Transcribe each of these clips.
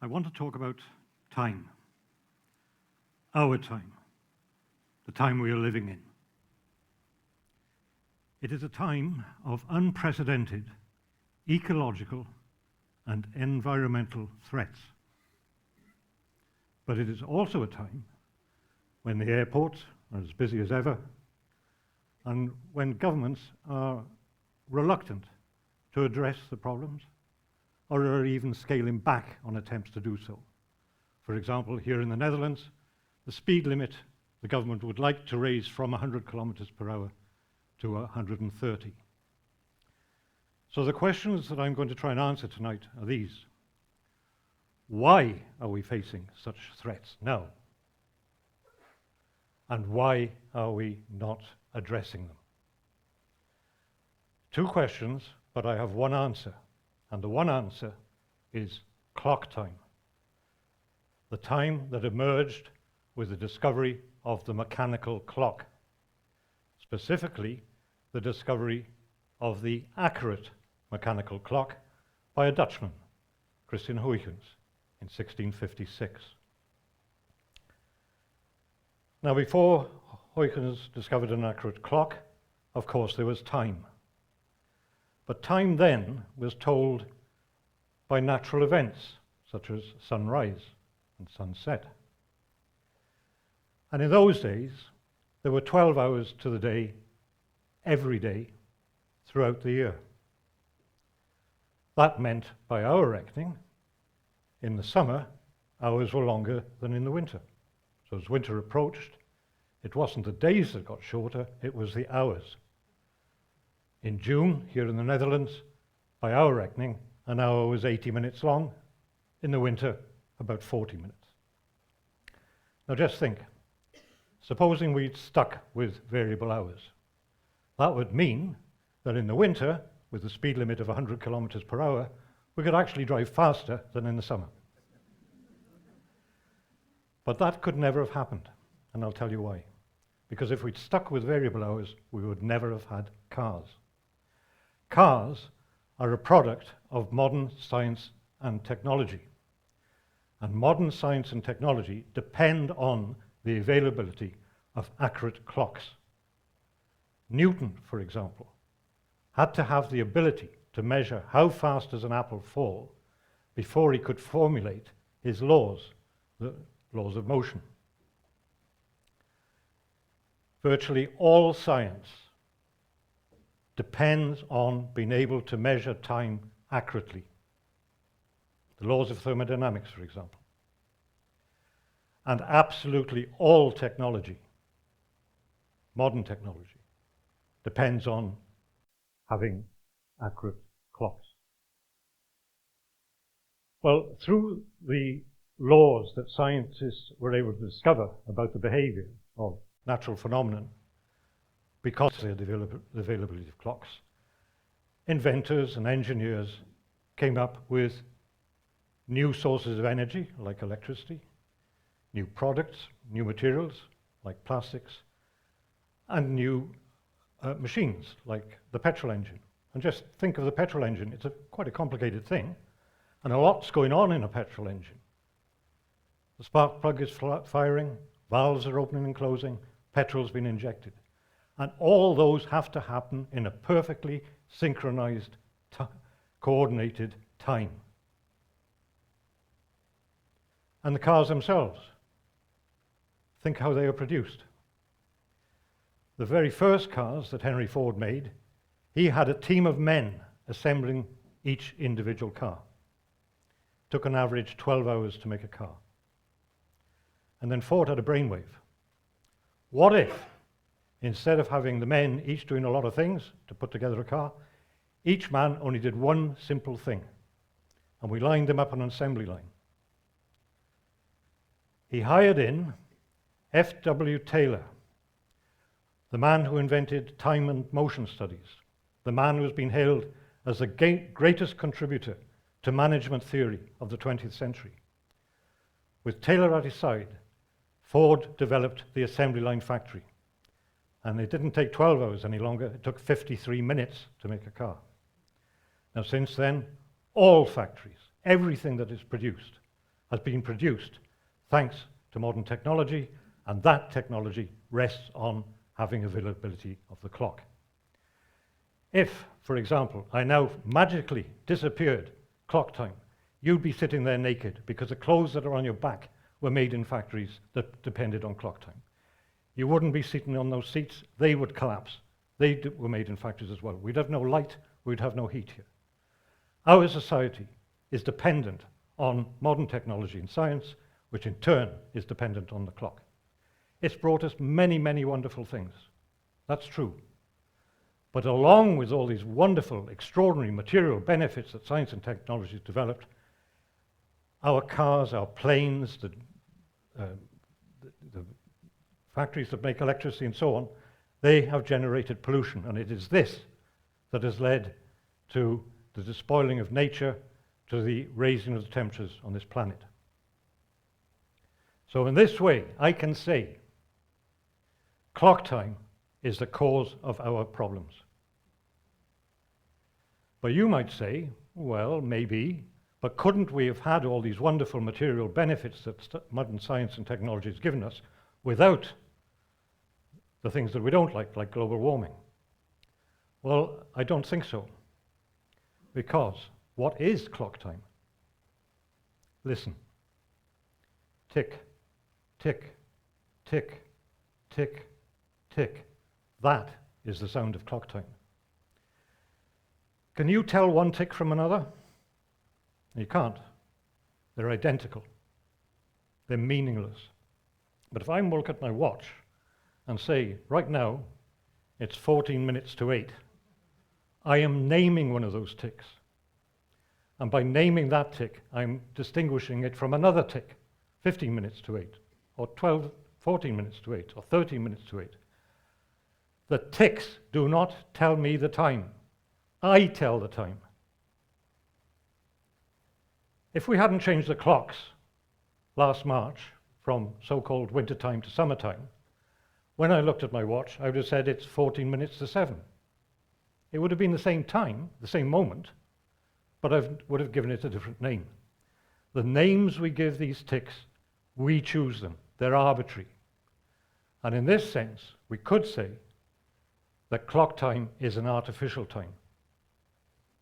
I want to talk about time, our time, the time we are living in. It is a time of unprecedented ecological and environmental threats. But it is also a time when the airports are as busy as ever and when governments are reluctant to address the problems or are even scaling back on attempts to do so. For example, here in the Netherlands, the speed limit the government would like to raise from 100 kilometers per hour to 130. So the questions that I'm going to try and answer tonight are these. Why are we facing such threats now? And why are we not addressing them? Two questions, but I have one answer. And the one answer is clock time. The time that emerged with the discovery of the mechanical clock. Specifically, the discovery of the accurate mechanical clock by a Dutchman, Christian Huygens, in 1656. Now, before Huygens discovered an accurate clock, of course, there was time. But time then was told by natural events, such as sunrise and sunset. And in those days, there were 12 hours to the day, every day, throughout the year. That meant, by our reckoning, in the summer, hours were longer than in the winter. So as winter approached, it wasn't the days that got shorter, it was the hours. In June, here in the Netherlands, by our reckoning, an hour was 80 minutes long. In the winter, about 40 minutes. Now just think, supposing we'd stuck with variable hours. That would mean that in the winter, with the speed limit of 100 kilometers per hour, we could actually drive faster than in the summer. But that could never have happened, and I'll tell you why. Because if we'd stuck with variable hours, we would never have had cars. Cars are a product of modern science and technology. And modern science and technology depend on the availability of accurate clocks. Newton, for example, had to have the ability to measure how fast does an apple fall before he could formulate his laws, the laws of motion. Virtually all science depends on being able to measure time accurately. The laws of thermodynamics, for example. And absolutely all technology, modern technology, depends on having accurate clocks. Well, through the laws that scientists were able to discover about the behavior of natural phenomena, because of the availability of clocks, inventors and engineers came up with new sources of energy, like electricity, new products, new materials, like plastics, and new machines, like the petrol engine. And just think of the petrol engine. It's quite a complicated thing, and a lot's going on in a petrol engine. The spark plug is firing, valves are opening and closing, petrol's been injected. And all those have to happen in a perfectly synchronized, coordinated time. And the cars themselves, think how they are produced. The very first cars that Henry Ford made, he had a team of men assembling each individual car. It took an average 12 hours to make a car. And then Ford had a brainwave. What if, instead of having the men each doing a lot of things to put together a car, each man only did one simple thing, and we lined them up on an assembly line? He hired in F.W. Taylor, the man who invented time and motion studies, the man who has been hailed as the greatest contributor to management theory of the 20th century. With Taylor at his side, Ford developed the assembly line factory. And it didn't take 12 hours any longer, it took 53 minutes to make a car. Now since then, all factories, everything that is produced, has been produced thanks to modern technology, and that technology rests on having availability of the clock. If, for example, I now magically disappeared clock time, you'd be sitting there naked because the clothes that are on your back were made in factories that depended on clock time. You wouldn't be sitting on those seats, they would collapse. They were made in factories as well. We'd have no light, we'd have no heat here. Our society is dependent on modern technology and science, which in turn is dependent on the clock. It's brought us many, many wonderful things. That's true. But along with all these wonderful, extraordinary material benefits that science and technology has developed, our cars, our planes, the factories that make electricity and so on, they have generated pollution, and it is this that has led to the despoiling of nature, to the raising of the temperatures on this planet. So in this way, I can say clock time is the cause of our problems. But you might say, well, maybe, but couldn't we have had all these wonderful material benefits that modern science and technology has given us without the things that we don't like global warming? Well, I don't think so. Because what is clock time? Listen. Tick, tick, tick, tick, tick. That is the sound of clock time. Can you tell one tick from another? You can't. They're identical. They're meaningless. But if I look at my watch and say, right now, it's 14 minutes to 8, I am naming one of those ticks. And by naming that tick, I'm distinguishing it from another tick, 15 minutes to 8, or 14 minutes to 8, or 13 minutes to 8. The ticks do not tell me the time. I tell the time. If we hadn't changed the clocks last March from so-called wintertime to summertime, when I looked at my watch, I would have said it's 14 minutes to 7. It would have been the same time, the same moment, but I would have given it a different name. The names we give these ticks, we choose them. They're arbitrary. And in this sense, we could say that clock time is an artificial time.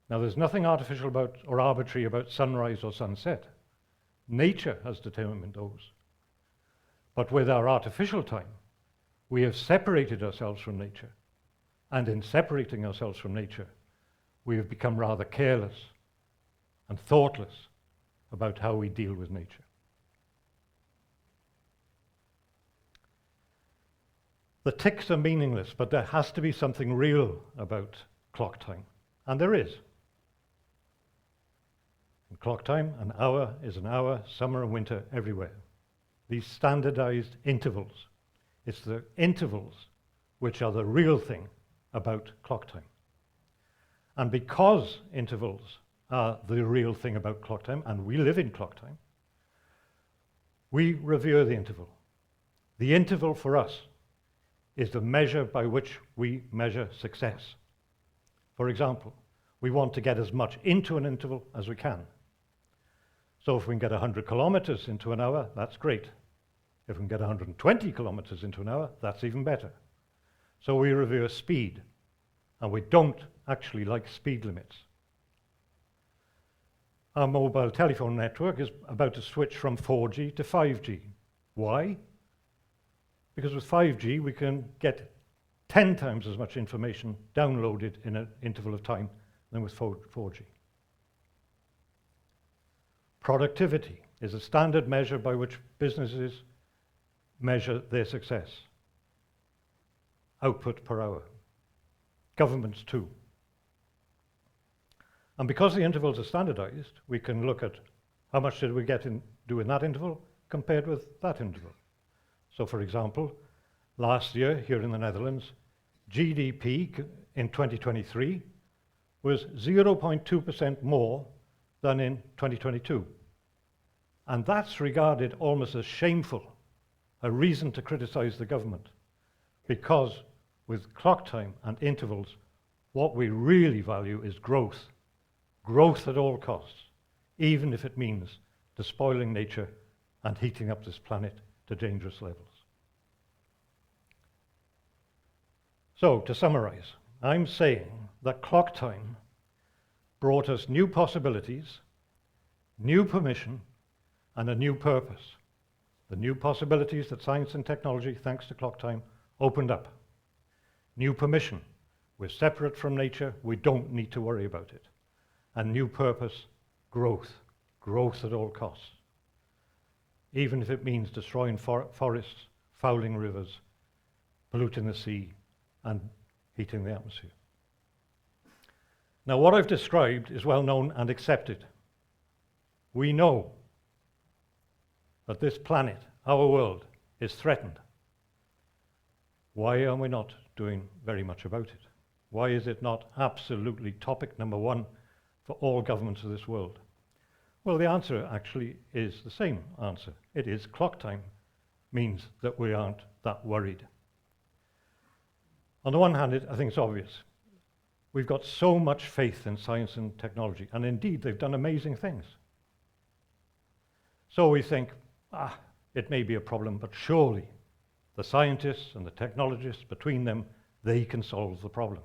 Now, there's nothing artificial about or arbitrary about sunrise or sunset. Nature has determined those. But with our artificial time, we have separated ourselves from nature. And in separating ourselves from nature, we have become rather careless and thoughtless about how we deal with nature. The ticks are meaningless, but there has to be something real about clock time. And there is. In clock time, an hour is an hour, summer and winter everywhere. These standardized intervals. It's the intervals which are the real thing about clock time. And because intervals are the real thing about clock time, and we live in clock time, we revere the interval. The interval for us is the measure by which we measure success. For example, we want to get as much into an interval as we can. So if we can get 100 kilometers into an hour, that's great. If we can get 120 kilometers into an hour, that's even better. So we revere speed, and we don't actually like speed limits. Our mobile telephone network is about to switch from 4G to 5G. Why? Because with 5G, we can get 10 times as much information downloaded in an interval of time than with 4G. Productivity is a standard measure by which businesses measure their success. Output per hour. Governments too. And because the intervals are standardized, we can look at how much did we do in that interval compared with that interval. So for example, last year here in the Netherlands, GDP in 2023 was 0.2% more than in 2022. And that's regarded almost as shameful, a reason to criticize the government. Because with clock time and intervals, what we really value is growth. Growth at all costs, even if it means despoiling nature and heating up this planet to dangerous levels. So, to summarize, I'm saying that clock time brought us new possibilities, new permission, and a new purpose. The new possibilities that science and technology, thanks to clock time, opened up. New permission. We're separate from nature. We don't need to worry about it. And new purpose, growth. Growth at all costs. Even if it means destroying forests, fouling rivers, polluting the sea, and heating the atmosphere. Now, what I've described is well known and accepted. We know that this planet, our world, is threatened. Why are we not doing very much about it? Why is it not absolutely topic number one for all governments of this world? Well, the answer actually is the same answer. It is clock time means that we aren't that worried. On the one hand, I think it's obvious. We've got so much faith in science and technology, and indeed they've done amazing things. So we think, it may be a problem, but surely the scientists and the technologists, between them, they can solve the problem.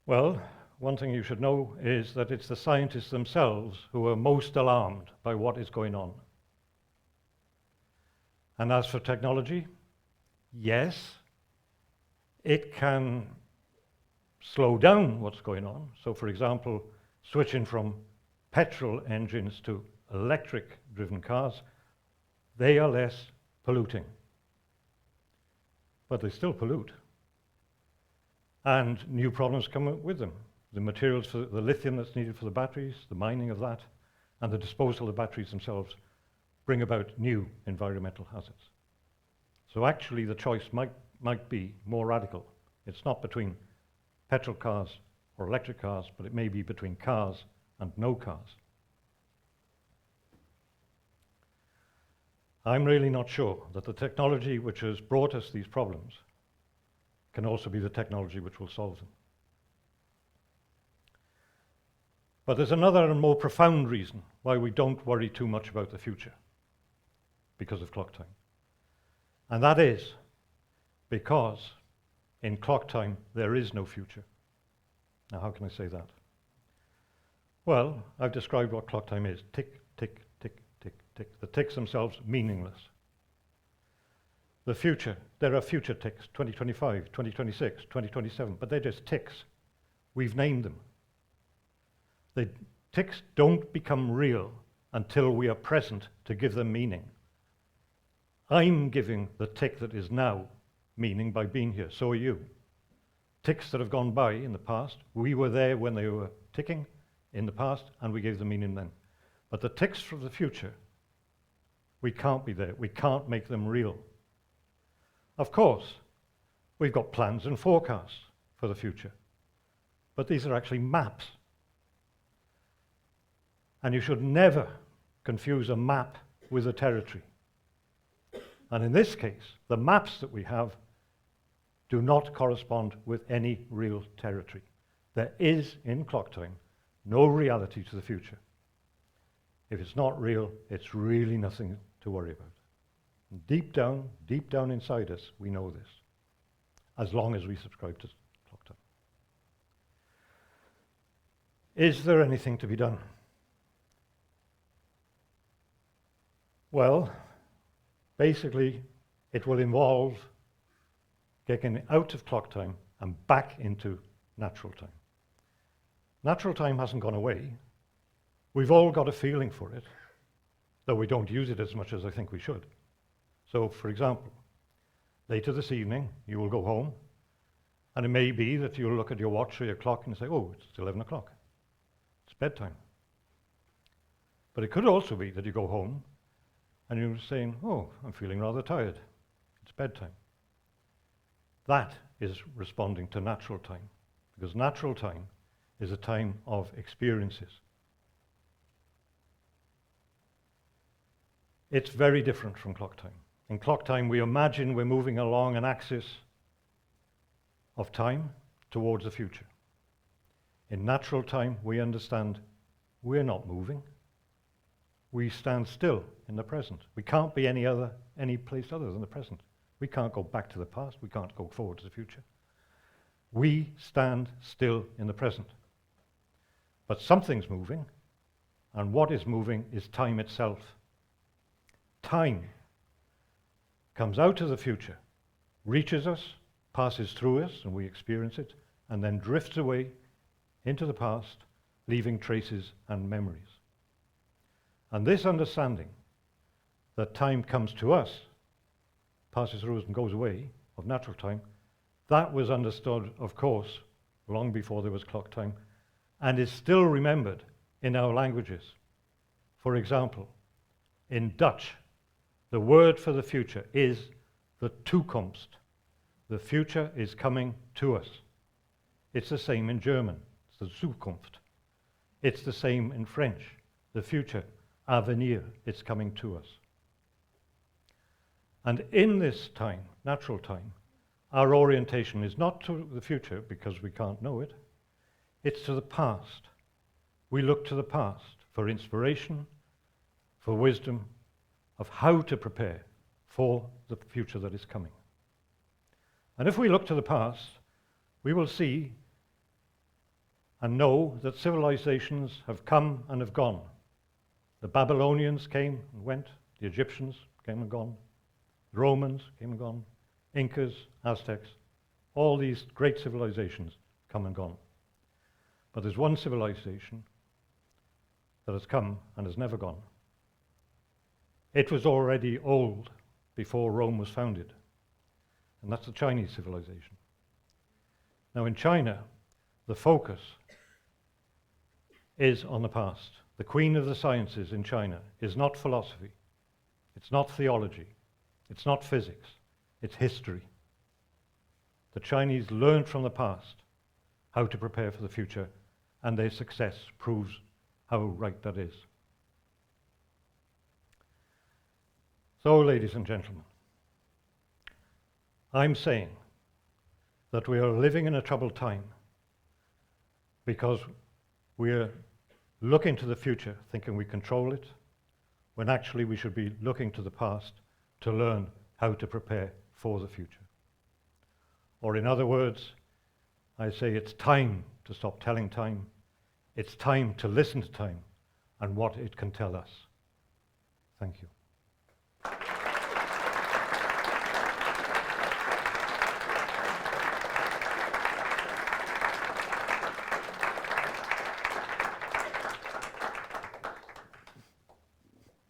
Well, one thing you should know is that it's the scientists themselves who are most alarmed by what is going on. And as for technology, yes, it can slow down what's going on. So, for example, switching from petrol engines to electric-driven cars, they are less polluting. But they still pollute. And new problems come up with them. The materials for the lithium that's needed for the batteries, the mining of that, and the disposal of the batteries themselves bring about new environmental hazards. So actually the choice might be more radical. It's not between petrol cars or electric cars, but it may be between cars and no cars. I'm really not sure that the technology which has brought us these problems can also be the technology which will solve them. But there's another and more profound reason why we don't worry too much about the future because of clock time. And that is because in clock time there is no future. Now, how can I say that? Well, I've described what clock time is. Tick, tick, tick, tick, tick. The ticks themselves meaningless. The future, there are future ticks, 2025, 2026, 2027, but they're just ticks. We've named them. The ticks don't become real until we are present to give them meaning. I'm giving the tick that is now meaning by being here. So are you. Ticks that have gone by in the past, we were there when they were ticking in the past, and we gave them meaning then. But the ticks from the future, we can't be there. We can't make them real. Of course, we've got plans and forecasts for the future, but these are actually maps. And you should never confuse a map with a territory. And in this case, the maps that we have do not correspond with any real territory. There is, in clock time, no reality to the future. If it's not real, it's really nothing to worry about. Deep down inside us, we know this, as long as we subscribe to clock time. Is there anything to be done? Well, basically, it will involve getting out of clock time and back into natural time. Natural time hasn't gone away. We've all got a feeling for it, though we don't use it as much as I think we should. So, for example, later this evening, you will go home, and it may be that you'll look at your watch or your clock and say, oh, it's 11 o'clock. It's bedtime. But it could also be that you go home and you're saying, oh, I'm feeling rather tired. It's bedtime. That is responding to natural time, because natural time is a time of experiences. It's very different from clock time. In clock time, we imagine we're moving along an axis of time towards the future. In natural time, we understand we're not moving. We stand still in the present. We can't be any place other than the present. We can't go back to the past. We can't go forward to the future. We stand still in the present. But something's moving, and what is moving is time itself. Time comes out of the future, reaches us, passes through us, and we experience it, and then drifts away into the past, leaving traces and memories. And this understanding that time comes to us, passes through us and goes away, of natural time, that was understood, of course, long before there was clock time, and is still remembered in our languages. For example, in Dutch, the word for the future is the toekomst. The future is coming to us. It's the same in German, it's the Zukunft. It's the same in French, the future, avenir, it's coming to us. And in this time, natural time, our orientation is not to the future because we can't know it, it's to the past. We look to the past for inspiration, for wisdom of how to prepare for the future that is coming. And if we look to the past, we will see and know that civilizations have come and have gone. The Babylonians came and went, the Egyptians came and gone, the Romans came and gone, Incas, Aztecs, all these great civilizations come and gone. But there's one civilization that has come and has never gone. It was already old before Rome was founded, and that's the Chinese civilization. Now in China, the focus is on the past. The queen of the sciences in China is not philosophy, it's not theology, it's not physics, it's history. The Chinese learned from the past how to prepare for the future, and their success proves how right that is. So, ladies and gentlemen, I'm saying that we are living in a troubled time because we're looking to the future thinking we control it, when actually we should be looking to the past to learn how to prepare for the future. Or in other words, I say it's time to stop telling time. It's time to listen to time and what it can tell us. Thank you.